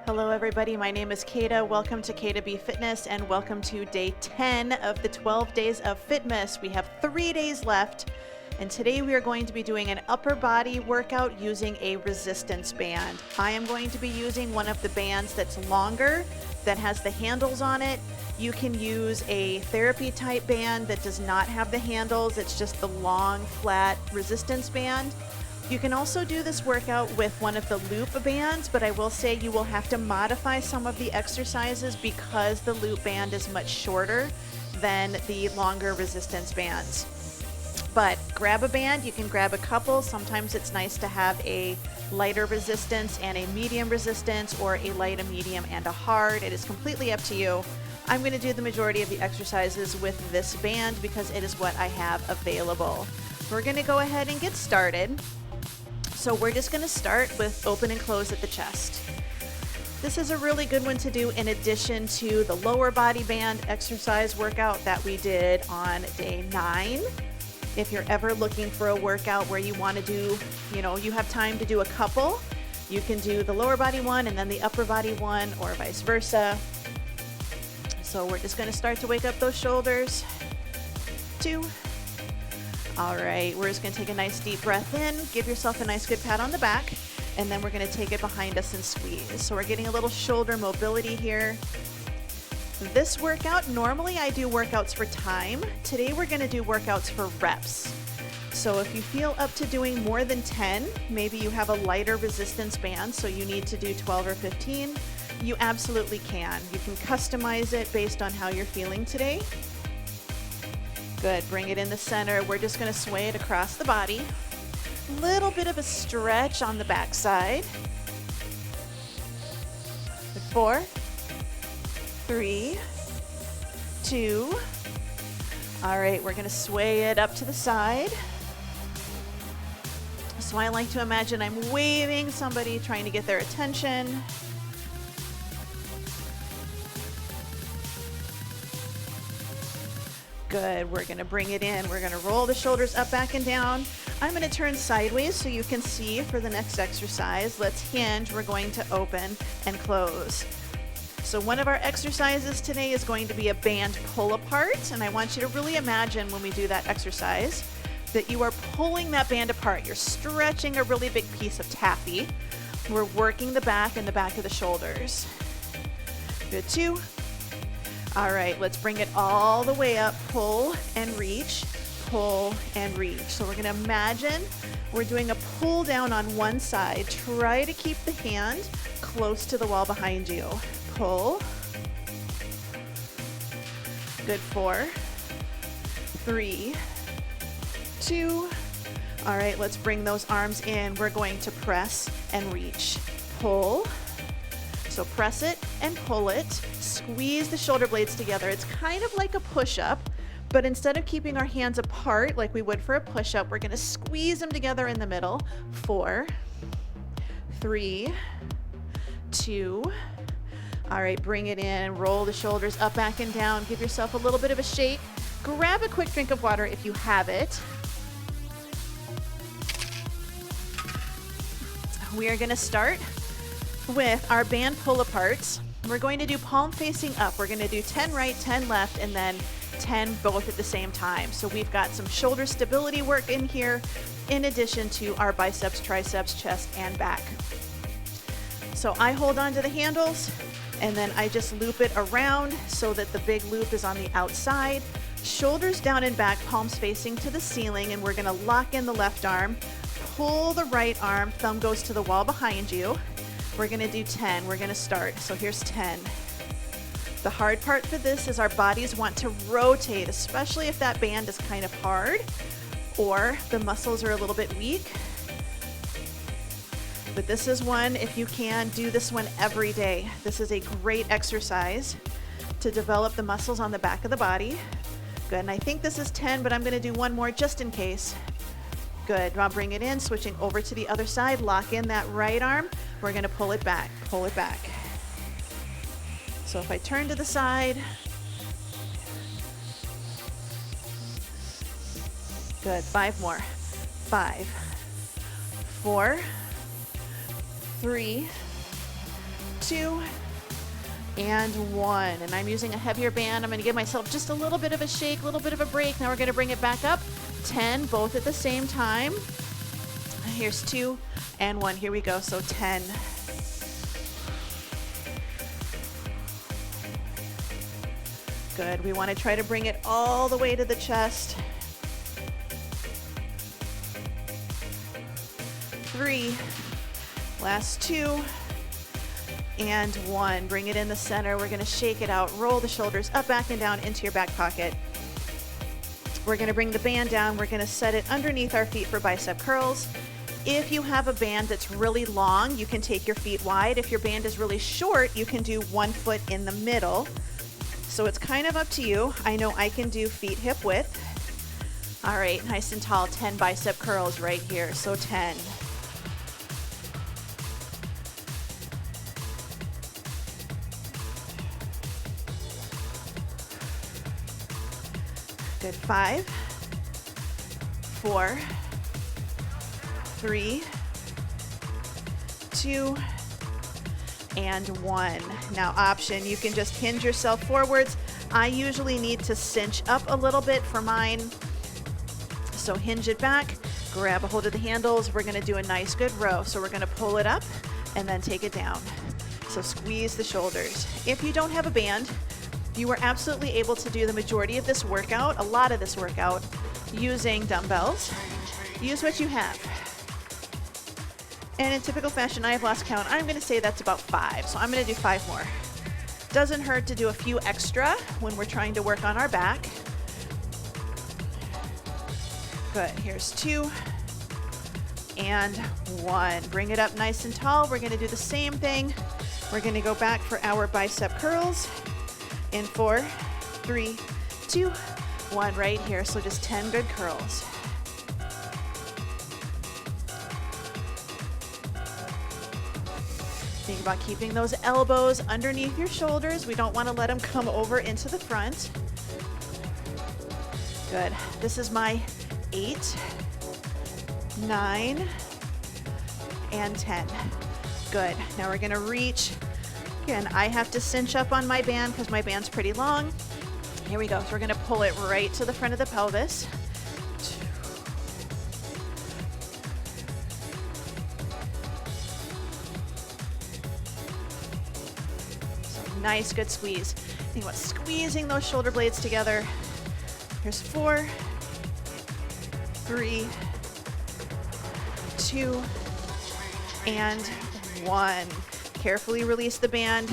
Hello everybody, my name is Kata. Welcome to Kata B Fitness and welcome to day 10 of the 12 days of Fitmas. We have 3 days left and today we are going to be doing an upper body workout using a resistance band. I am going to be using one of the bands that's longer, that has the handles on it. You can use a therapy type band that does not have the handles, it's just the long flat resistance band. You can also do this workout with one of the loop bands, but I will say you will have to modify some of the exercises because the loop band is much shorter than the longer resistance bands. But grab a band, you can grab a couple. Sometimes it's nice to have a lighter resistance and a medium resistance, or a light, a medium, and a hard. It is completely up to you. I'm going to do the majority of the exercises with this band because it is what I have available. We're going to go ahead and get started. So we're just going to start with open and close at the chest. This is a really good one to do in addition to the lower body band exercise workout that we did on day 9. If you're ever looking for a workout where you want to do, you have time to do a couple, you can do the lower body one and then the upper body one, or vice versa. So we're just going to start to wake up those shoulders. 2. All right, we're just gonna take a nice deep breath in, give yourself a nice good pat on the back, and then we're gonna take it behind us and squeeze. So we're getting a little shoulder mobility here. This workout, normally I do workouts for time. Today we're gonna do workouts for reps. So if you feel up to doing more than 10, maybe you have a lighter resistance band, so you need to do 12 or 15, you absolutely can. You can customize it based on how you're feeling today. Good, bring it in the center. We're just gonna sway it across the body. Little bit of a stretch on the back side. 4, 3, 2. All right, we're gonna sway it up to the side. So I like to imagine I'm waving somebody, trying to get their attention. Good, we're gonna bring it in. We're gonna roll the shoulders up, back, and down. I'm gonna turn sideways so you can see for the next exercise. Let's hinge, we're going to open and close. So one of our exercises today is going to be a band pull apart, and I want you to really imagine when we do that exercise that you are pulling that band apart. You're stretching a really big piece of taffy. We're working the back and the back of the shoulders. Good, 2. All right, let's bring it all the way up. Pull and reach, pull and reach. So we're gonna imagine we're doing a pull down on one side. Try to keep the hand close to the wall behind you. Pull. Good, 4, 3, 2. All right, let's bring those arms in. We're going to press and reach. Pull. So press it and pull it. Squeeze the shoulder blades together. It's kind of like a push-up, but instead of keeping our hands apart like we would for a push-up, we're gonna squeeze them together in the middle. 4, 3, 2. All right, bring it in. Roll the shoulders up, back, and down. Give yourself a little bit of a shake. Grab a quick drink of water if you have it. We are gonna start with our band pull aparts. We're going to do palm facing up. We're going to do 10 right, 10 left, and then 10 both at the same time. So we've got some shoulder stability work in here, in addition to our biceps, triceps, chest, and back. So I hold on to the handles, and then I just loop it around so that the big loop is on the outside. Shoulders down and back, palms facing to the ceiling, and we're going to lock in the left arm, pull the right arm, thumb goes to the wall behind you. We're gonna do 10, we're gonna start. So here's 10. The hard part for this is our bodies want to rotate, especially if that band is kind of hard or the muscles are a little bit weak. But this is one, if you can, do this one every day. This is a great exercise to develop the muscles on the back of the body. Good, and I think this is 10, but I'm gonna do one more just in case. Good, now bring it in, switching over to the other side, lock in that right arm. We're gonna pull it back, pull it back. So if I turn to the side, good, 5 more. 5, 4, 3, 2, and 1. And I'm using a heavier band. I'm going to give myself just a little bit of a shake, a little bit of a break. Now we're going to bring it back up. 10, both at the same time. Here's 2 and 1. Here we go. So 10. Good. We want to try to bring it all the way to the chest. 3, last 2, and 1. Bring it in the center. We're going to shake it out. Roll the shoulders up, back, and down into your back pocket. We're going to bring the band down. We're going to set it underneath our feet for bicep curls. If you have a band that's really long, you can take your feet wide. If your band is really short, you can do 1 foot in the middle. So it's kind of up to you. I know I can do feet hip width. All right, nice and tall, 10 bicep curls right here. So 10. Good. 5, 4, 3, 2, and 1. Now option, you can just hinge yourself forwards. I usually need to cinch up a little bit for mine. So hinge it back, grab a hold of the handles. We're gonna do a nice good row. So we're gonna pull it up and then take it down. So squeeze the shoulders. If you don't have a band, you are absolutely able to do the majority of this workout, a lot of this workout, using dumbbells. Use what you have. And in typical fashion, I have lost count. I'm going to say that's about 5. So I'm going to do 5 more. Doesn't hurt to do a few extra when we're trying to work on our back. Good. Here's 2 and 1. Bring it up nice and tall. We're going to do the same thing. We're going to go back for our bicep curls in 4, 3, 2, 1 right here. So just 10 good curls. Think about keeping those elbows underneath your shoulders. We don't want to let them come over into the front. Good. This is my 8, 9, and 10. Good. Now we're going to reach. Again, I have to cinch up on my band because my band's pretty long. Here we go. So we're going to pull it right to the front of the pelvis. 2. Nice, good squeeze. Think about squeezing those shoulder blades together. Here's 4, 3, 2, and 1. Carefully release the band.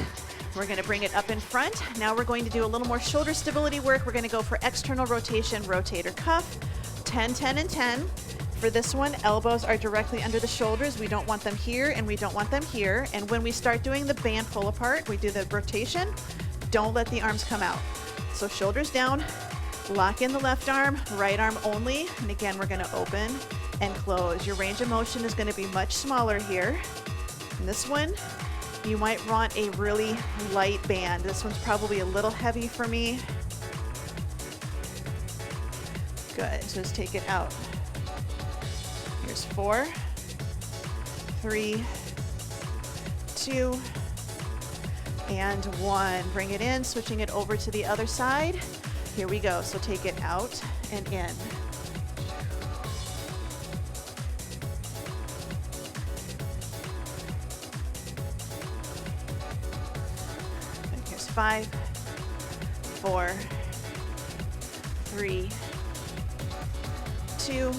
We're going to bring it up in front. Now we're going to do a little more shoulder stability work. We're going to go for external rotation, rotator cuff, 10, 10, and 10. For this one, elbows are directly under the shoulders. We don't want them here and we don't want them here. And when we start doing the band pull apart, we do the rotation. Don't let the arms come out. So shoulders down, lock in the left arm, right arm only. And again, we're going to open and close. Your range of motion is going to be much smaller here. And this one, you might want a really light band. This one's probably a little heavy for me. Good, so just take it out. Here's 4, 3, 2, and 1. Bring it in, switching it over to the other side. Here we go, so take it out and in. And here's 5, 4, 3, 2,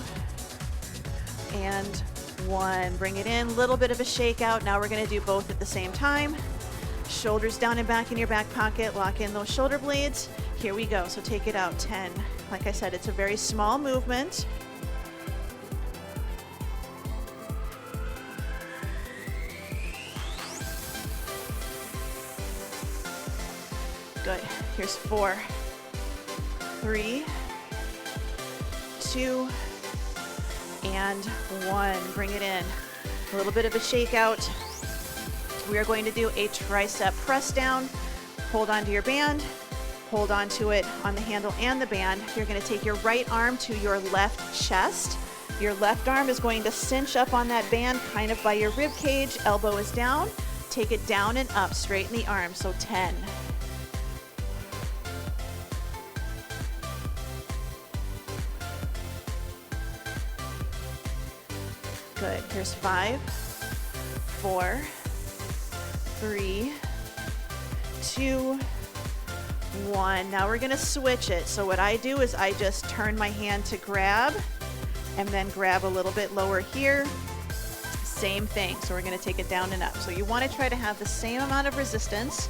and 1. Bring it in, little bit of a shakeout. Now we're going to do both at the same time. Shoulders down and back in your back pocket. Lock in those shoulder blades. Here we go. So take it out. 10. Like I said, it's a very small movement. Good. Here's 4, 3, 2, and 1. Bring it in. A little bit of a shakeout. We are going to do a tricep press down. Hold onto your band. Hold onto it on the handle and the band. You're going to take your right arm to your left chest. Your left arm is going to cinch up on that band kind of by your rib cage. Elbow is down. take it down and up, straighten the arms, so 10. Good, here's 5, 4, 3, 2, 1. Now we're gonna switch it. So what I do is I just turn my hand to grab and then grab a little bit lower here. Same thing, so we're gonna take it down and up. So you wanna try to have the same amount of resistance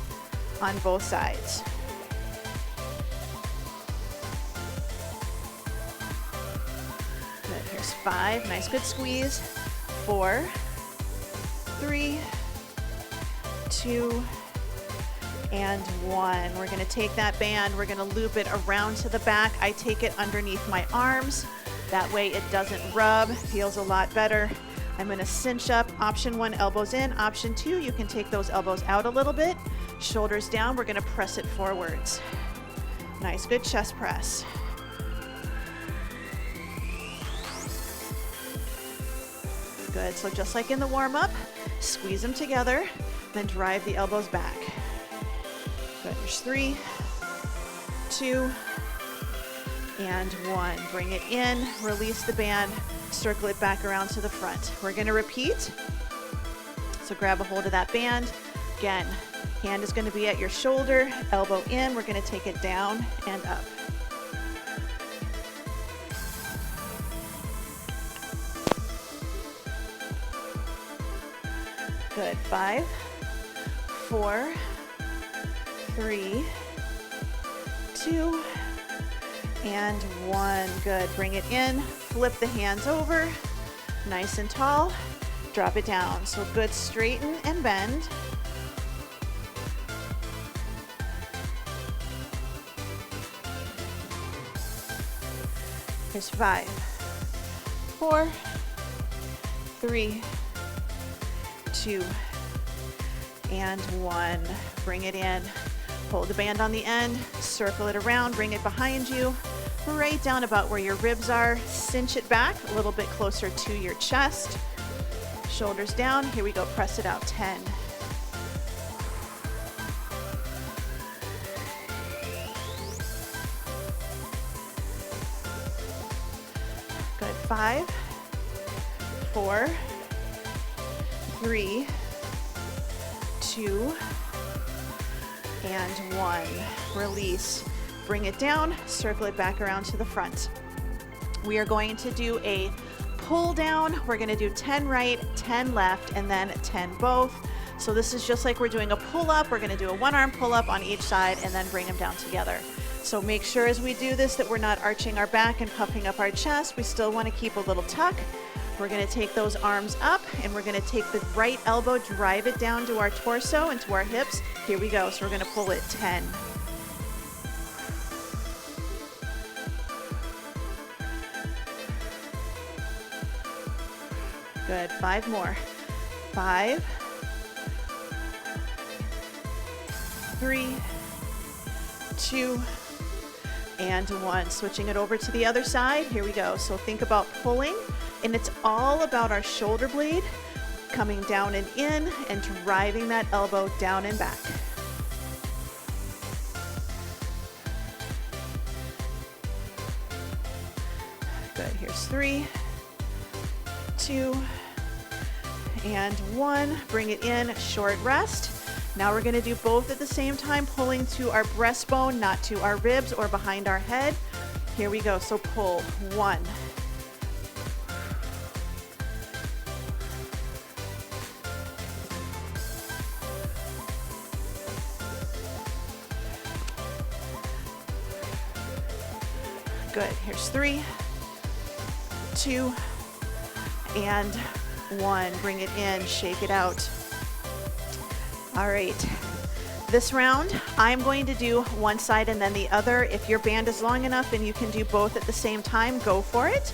on both sides. Good, here's 5, nice good squeeze. 4, 3, 2, and 1. We're gonna take that band, we're gonna loop it around to the back. I take it underneath my arms. That way it doesn't rub, feels a lot better. I'm gonna cinch up, option 1, elbows in. Option 2, you can take those elbows out a little bit. Shoulders down, we're gonna press it forwards. Nice, good chest press. Good, so just like in the warm-up, squeeze them together, then drive the elbows back. Good, there's 3, 2, and 1. Bring it in, release the band, circle it back around to the front. We're gonna repeat. So grab a hold of that band. Again, hand is gonna be at your shoulder, elbow in, we're gonna take it down and up. Good, 5, 4, 3, 2, and 1. Good, bring it in, flip the hands over, nice and tall, drop it down. So good, straighten and bend. Here's 5, 4, 3, 2, and 1. Bring it in. Hold the band on the end, circle it around, bring it behind you, right down about where your ribs are. Cinch it back a little bit closer to your chest. Shoulders down. Here we go. Press it out. 10. Good. 5, 4, 3, 2, and 1. Release. Bring it down, circle it back around to the front. We are going to do a pull down. We're going to do 10 right, 10 left, and then 10 both. So this is just like we're doing a pull up. We're going to do a one-arm pull up on each side and then bring them down together. So make sure as we do this that we're not arching our back and puffing up our chest. We still want to keep a little tuck. We're going to take those arms up and we're going to take the right elbow, drive it down to our torso and to our hips. Here we go. So we're going to pull it 10. Good. 5 more. 5, 3, 2, and 1. Switching it over to the other side. Here we go. So think about pulling, and it's all about our shoulder blade coming down and in and driving that elbow down and back. Good. Here's 3, 2, and 1. Bring it in, short rest. Now we're going to do both at the same time, pulling to our breastbone, not to our ribs or behind our head. Here we go. So pull. 1. Good. Here's 3, 2, and 1. Bring it in, shake it out. All right, this round, I'm going to do one side and then the other. If your band is long enough and you can do both at the same time, go for it.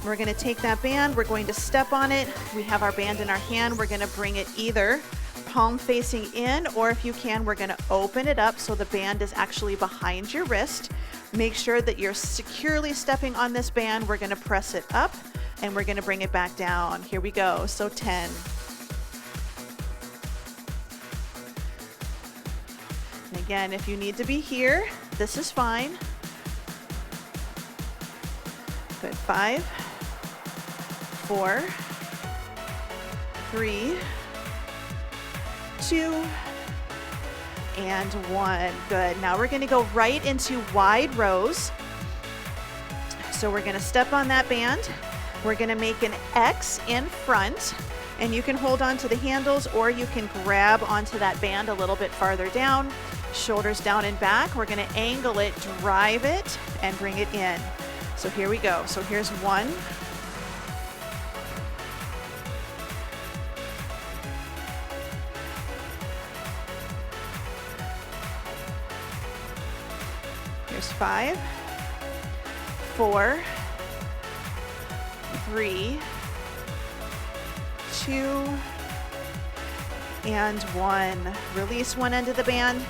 We're gonna take that band, we're going to step on it. We have our band in our hand. We're gonna bring it either palm facing in, or if you can, we're gonna open it up so the band is actually behind your wrist. Make sure that you're securely stepping on this band. We're gonna press it up and we're gonna bring it back down. Here we go, so 10. Again, if you need to be here, this is fine. Good. 5, 4, 3, 2, and 1. Good. Now we're going to go right into wide rows. So we're going to step on that band. We're going to make an X in front, and you can hold on to the handles or you can grab onto that band a little bit farther down. Shoulders down and back. We're going to angle it, drive it, and bring it in. So here we go. So here's 1. Here's 5, 4, 3, 2, and 1. Release one end of the band.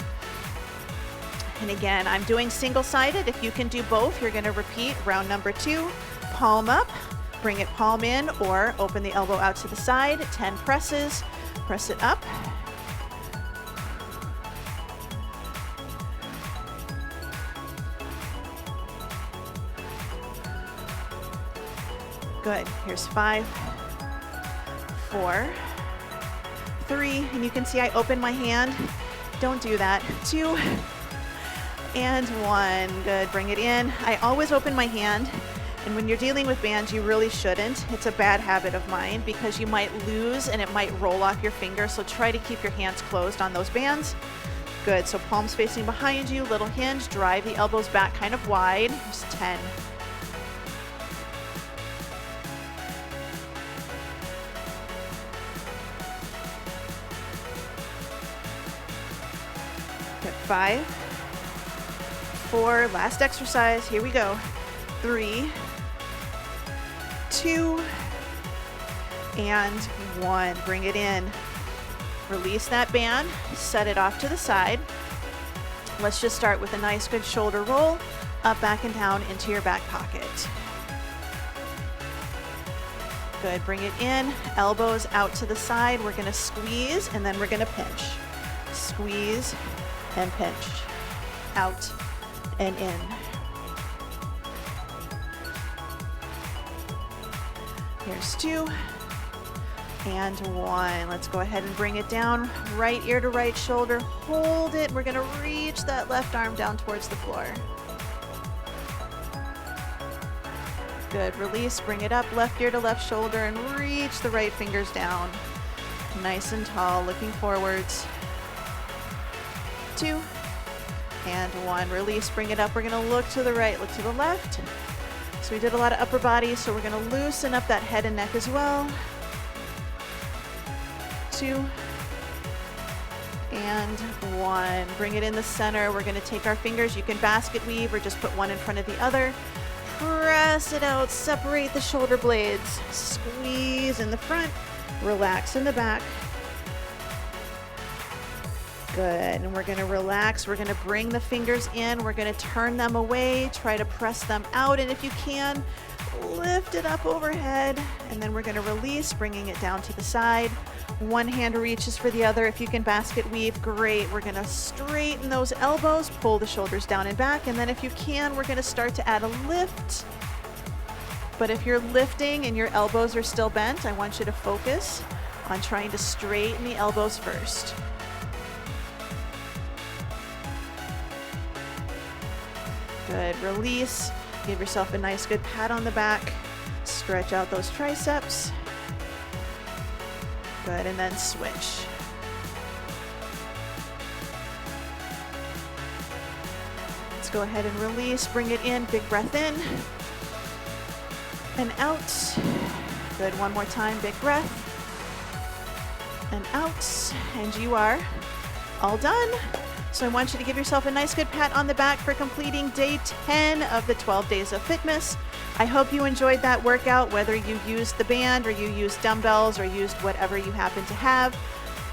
And again, I'm doing single-sided. If you can do both, you're going to repeat round number 2. Palm up, bring it palm in, or open the elbow out to the side. 10 presses, press it up. Good. Here's 5, 4, 3, and you can see I open my hand. Don't do that. 2, and 1. Good. Bring it in. I always open my hand, and when you're dealing with bands, you really shouldn't. It's a bad habit of mine because you might lose and it might roll off your finger, so try to keep your hands closed on those bands. Good. So palms facing behind you, little hinge, drive the elbows back kind of wide. Here's 10. Good. 5, 4, last exercise, here we go. 3, 2, and 1. Bring it in. Release that band, set it off to the side. Let's just start with a nice good shoulder roll, up, back, and down into your back pocket. Good, bring it in, elbows out to the side. We're gonna squeeze and then we're gonna pinch. Squeeze and pinch. Out and in. Here's 2 and 1. Let's go ahead and bring it down, right ear to right shoulder. Hold it. We're going to reach that left arm down towards the floor. Good. Release. Bring it up, left ear to left shoulder, and reach the right fingers down. Nice and tall, looking forwards. 2 and 1. Release, bring it up. We're going to look to the right, look to the left. So we did a lot of upper body, so we're going to loosen up that head and neck as well. 2 and 1. Bring it in the center. We're going to take our fingers. You can basket weave or just put one in front of the other. Press it out. Separate the shoulder blades. Squeeze in the front. Relax in the back. Good, and we're going to relax. We're going to bring the fingers in. We're going to turn them away. Try to press them out, and if you can, lift it up overhead, and then we're going to release, bringing it down to the side. One hand reaches for the other. If you can basket weave, great. We're going to straighten those elbows, pull the shoulders down and back, and then if you can, we're going to start to add a lift. But if you're lifting and your elbows are still bent, I want you to focus on trying to straighten the elbows first. Good, release, give yourself a nice good pat on the back, stretch out those triceps. Good, and then switch. Let's go ahead and release, bring it in, big breath in, and out. Good, one more time, big breath, and out, and you are all done. So I want you to give yourself a nice good pat on the back for completing day 10 of the 12 days of Fitmas. I hope you enjoyed that workout, whether you used the band or you used dumbbells or used whatever you happen to have.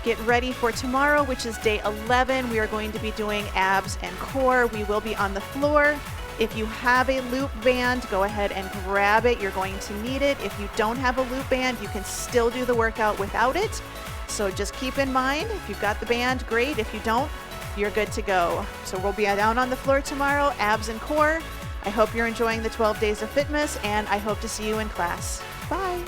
Get ready for tomorrow, which is day 11. We are going to be doing abs and core. We will be on the floor. If you have a loop band, go ahead and grab it. You're going to need it. If you don't have a loop band, you can still do the workout without it. So just keep in mind, if you've got the band, great. If you don't, you're good to go. So we'll be down on the floor tomorrow, abs and core. I hope you're enjoying the 12 days of Fitmas, and I hope to see you in class. Bye.